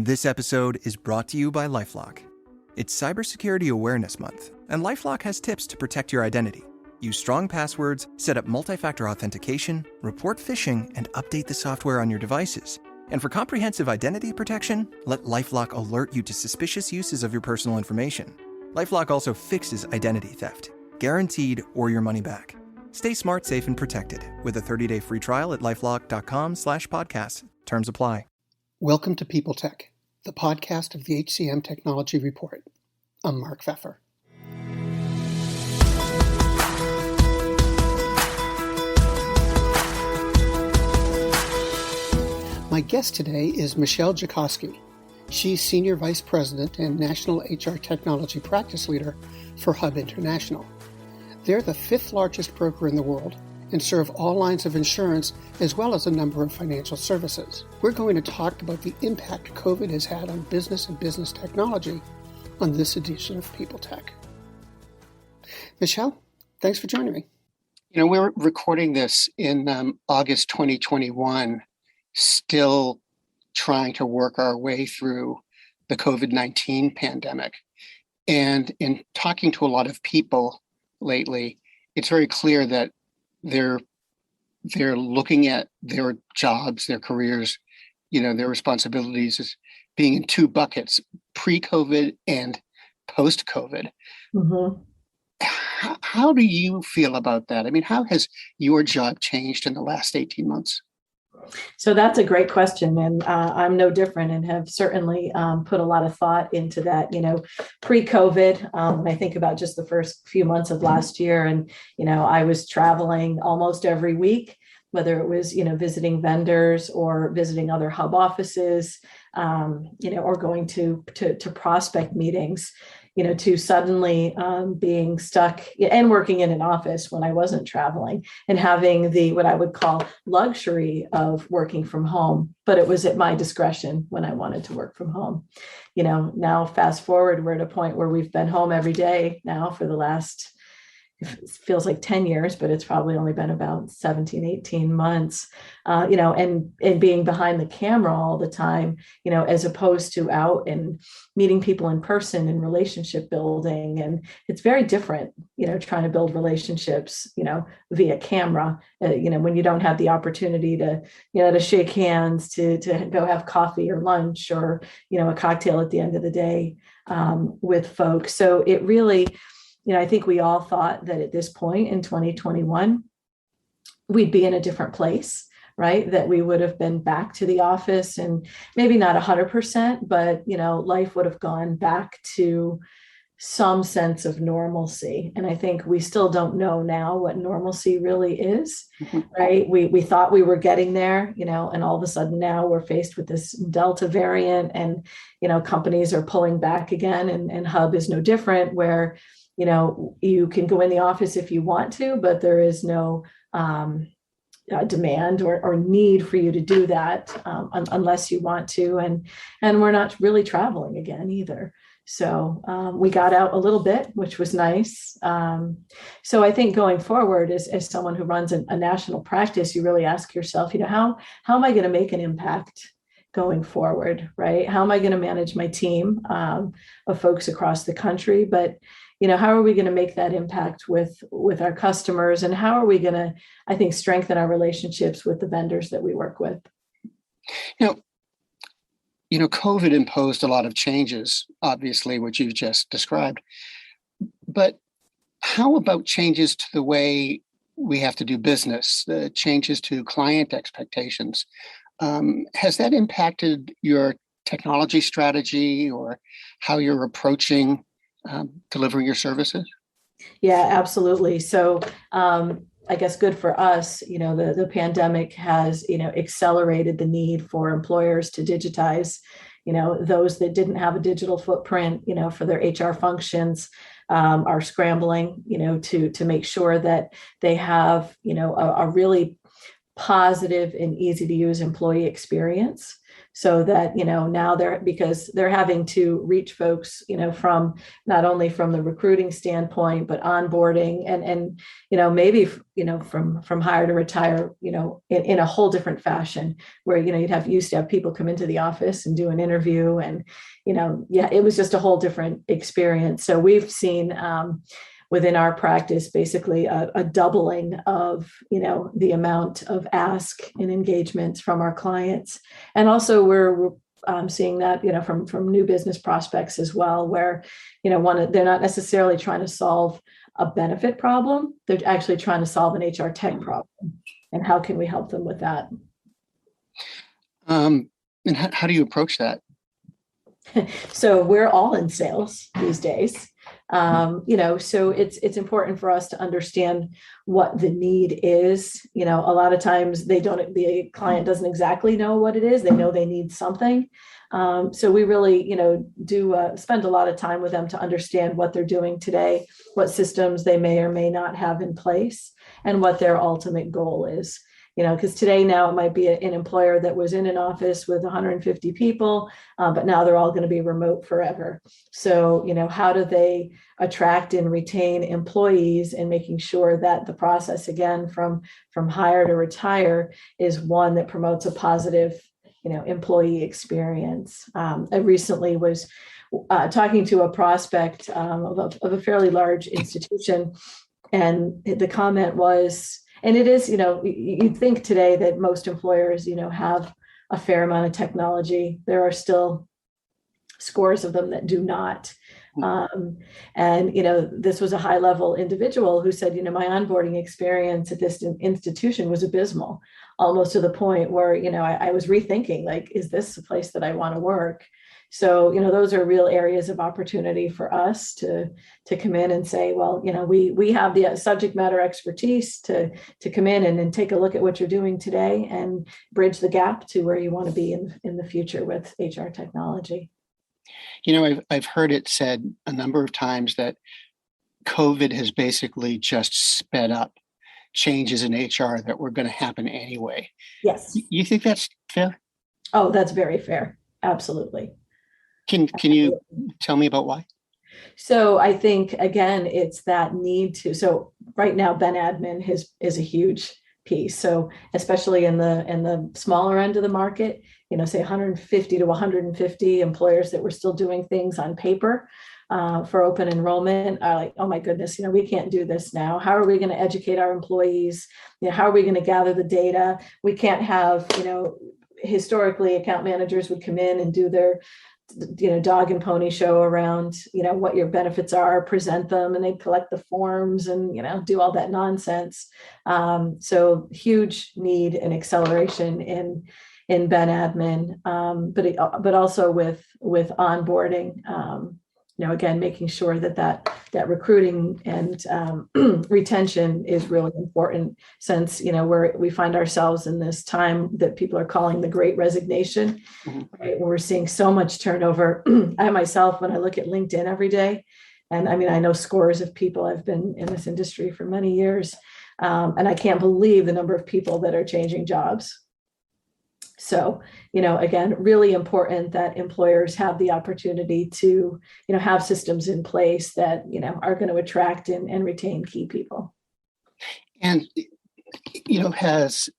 This episode is brought to you by LifeLock. It's Cybersecurity Awareness Month, and LifeLock has tips to protect your identity. Use strong passwords, set up multi-factor authentication, report phishing, and update the software on your devices. And for comprehensive identity protection, let LifeLock alert you to suspicious uses of your personal information. LifeLock also fixes identity theft, guaranteed or your money back. Stay smart, safe, and protected with a 30-day free trial at lifelock.com/podcast. Terms apply. Welcome to People Tech, the podcast of the HCM Technology Report. I'm Mark Pfeffer. My guest today is Michelle Jukoski. She's Senior Vice President and National HR Technology Practice Leader for Hub International. They're the fifth largest broker in the world and serve all lines of insurance as well as a number of financial services. We're going to talk about the impact COVID has had on business and business technology on this edition of People Tech. Michelle, thanks for joining me. You know, we're recording this in August 2021, still trying to work our way through the COVID-19 pandemic. And in talking to a lot of people lately, it's very clear that they're looking at their jobs, their careers, their responsibilities as being in two buckets, pre-COVID and post-COVID. Mm-hmm. How do you feel about that? I mean, how has your job changed in the last 18 months? So that's a great question. And I'm no different and have certainly put a lot of thought into that, pre-COVID, when I think about just the first few months of last year. And, I was traveling almost every week, whether it was, visiting vendors or visiting other hub offices, or going to prospect meetings, to suddenly being stuck and working in an office when I wasn't traveling and having what I would call luxury of working from home, but it was at my discretion when I wanted to work from home. Now fast forward, we're at a point where we've been home every day now for the last, it feels like 10 years, but it's probably only been about 17, 18 months, and being behind the camera all the time, as opposed to out and meeting people in person and relationship building. And it's very different, trying to build relationships, via camera, when you don't have the opportunity to shake hands, to go have coffee or lunch or, a cocktail at the end of the day with folks. So it really, I think we all thought that at this point in 2021, we'd be in a different place, right? That we would have been back to the office and maybe not 100%, but, life would have gone back to some sense of normalcy. And I think we still don't know now what normalcy really is, right? We thought we were getting there, and all of a sudden now we're faced with this Delta variant and, companies are pulling back again, and Hub is no different, where you can go in the office if you want to, but there is no demand or need for you to do that unless you want to. And we're not really traveling again either. So we got out a little bit, which was nice. So I think going forward, as someone who runs a national practice, you really ask yourself, how am I going to make an impact going forward, right? How am I going to manage my team of folks across the country? But how are we going to make that impact with our customers? And how are we going to, I think, strengthen our relationships with the vendors that we work with? COVID imposed a lot of changes, obviously, which you've just described. But how about changes to the way we have to do business, the changes to client expectations? Has that impacted your technology strategy or how you're approaching delivering your services? Yeah, absolutely. So I guess good for us, the pandemic has, accelerated the need for employers to digitize, those that didn't have a digital footprint, for their HR functions are scrambling, to make sure that they have, a really positive and easy to use employee experience. so that, now because they're having to reach folks, from not only from the recruiting standpoint, but onboarding and maybe, from hire to retire, in a whole different fashion where, used to have people come into the office and do an interview and, it was just a whole different experience. So we've seen, within our practice, basically a doubling of, the amount of ask and engagements from our clients. And also we're seeing that, from new business prospects as well, where, they're not necessarily trying to solve a benefit problem. They're actually trying to solve an HR tech problem. And how can we help them with that? And how do you approach that? So we're all in sales these days. So it's important for us to understand what the need is. A lot of times the client doesn't exactly know what it is. They know they need something. So we really, do spend a lot of time with them to understand what they're doing today, what systems they may or may not have in place, and what their ultimate goal is. Because today now it might be an employer that was in an office with 150 people, but now they're all going to be remote forever. So, how do they attract and retain employees, and making sure that the process, again, from hire to retire is one that promotes a positive, employee experience. I recently was talking to a prospect of a fairly large institution, and the comment was, and it is, you'd think today that most employers, have a fair amount of technology. There are still scores of them that do not. And, this was a high level individual who said, my onboarding experience at this institution was abysmal, almost to the point where, I was rethinking, like, is this a place that I want to work? So, those are real areas of opportunity for us to come in and say, well, we have the subject matter expertise to come in and take a look at what you're doing today and bridge the gap to where you want to be in the future with HR technology. I've heard it said a number of times that COVID has basically just sped up changes in HR that were going to happen anyway. Yes. You think that's fair? Oh, that's very fair. Absolutely. Can you tell me about why? So I think, again, it's that need to, so right now, Ben admin is a huge piece. So especially in the smaller end of the market, say 150 to 150 employers that were still doing things on paper for open enrollment are like, oh my goodness, we can't do this now. How are we going to educate our employees? How are we going to gather the data? We can't have, historically account managers would come in and do their dog and pony show around, what your benefits are, present them, and they collect the forms and, do all that nonsense. So huge need and acceleration in Ben admin, but also with onboarding, again, making sure that recruiting and retention is really important, since, we find ourselves in this time that people are calling the Great Resignation, right? Where we're seeing so much turnover. I myself, when I look at LinkedIn every day, and I know scores of people, I've been in this industry for many years, and I can't believe the number of people that are changing jobs. So, again, really important that employers have the opportunity to, have systems in place that, are going to attract and retain key people. And, has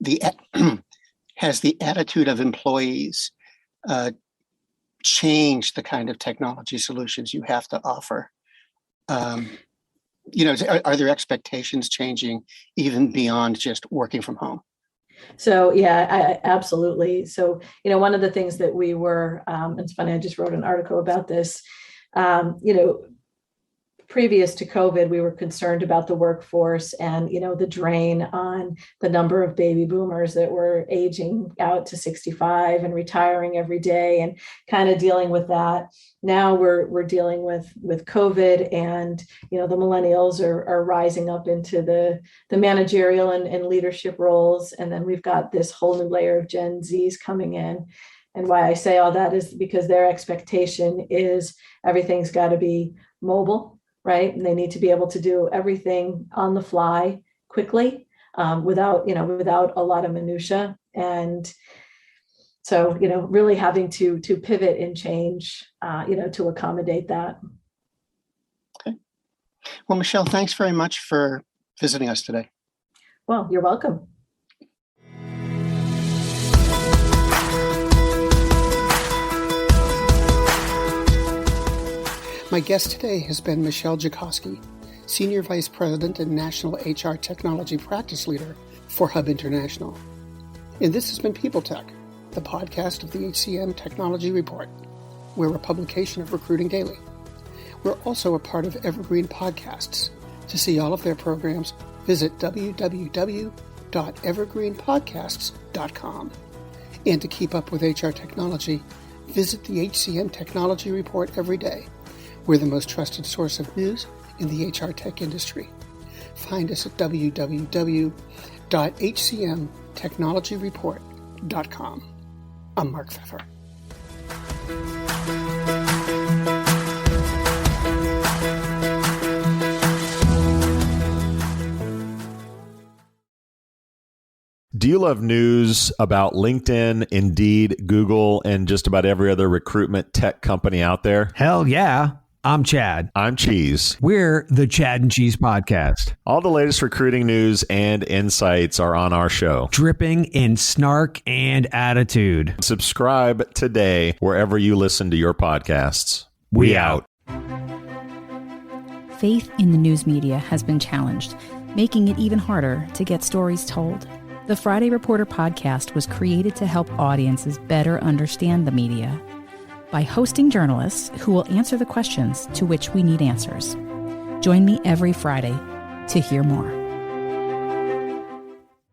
the attitude of employees changed the kind of technology solutions you have to offer? Are there expectations changing even beyond just working from home? So, yeah, absolutely. So, one of the things that we were, it's funny, I just wrote an article about this, previous to COVID, we were concerned about the workforce and, the drain on the number of baby boomers that were aging out to 65 and retiring every day, and kind of dealing with that. Now we're dealing with COVID, and, the millennials are rising up into the managerial and leadership roles. And then we've got this whole new layer of Gen Zs coming in. And why I say all that is because their expectation is everything's got to be mobile. Right. And they need to be able to do everything on the fly quickly, without a lot of minutia. And So, really having to pivot and change, to accommodate that. Okay. Well, Michelle, thanks very much for visiting us today. Well, you're welcome. My guest today has been Michelle Jukoski, Senior Vice President and National HR Technology Practice Leader for Hub International. And this has been People Tech, the podcast of the HCM Technology Report. We're a publication of Recruiting Daily. We're also a part of Evergreen Podcasts. To see all of their programs, visit www.evergreenpodcasts.com. And to keep up with HR technology, visit the HCM Technology Report every day. We're the most trusted source of news in the HR tech industry. Find us at www.hcmtechnologyreport.com. I'm Mark Pfeffer. Do you love news about LinkedIn, Indeed, Google, and just about every other recruitment tech company out there? Hell yeah. I'm Chad. I'm Cheese. We're the Chad and Cheese Podcast. All the latest recruiting news and insights are on our show. Dripping in snark and attitude. Subscribe today wherever you listen to your podcasts. We out. Faith in the news media has been challenged, making it even harder to get stories told. The Friday Reporter podcast was created to help audiences better understand the media by hosting journalists who will answer the questions to which we need answers. Join me every Friday to hear more.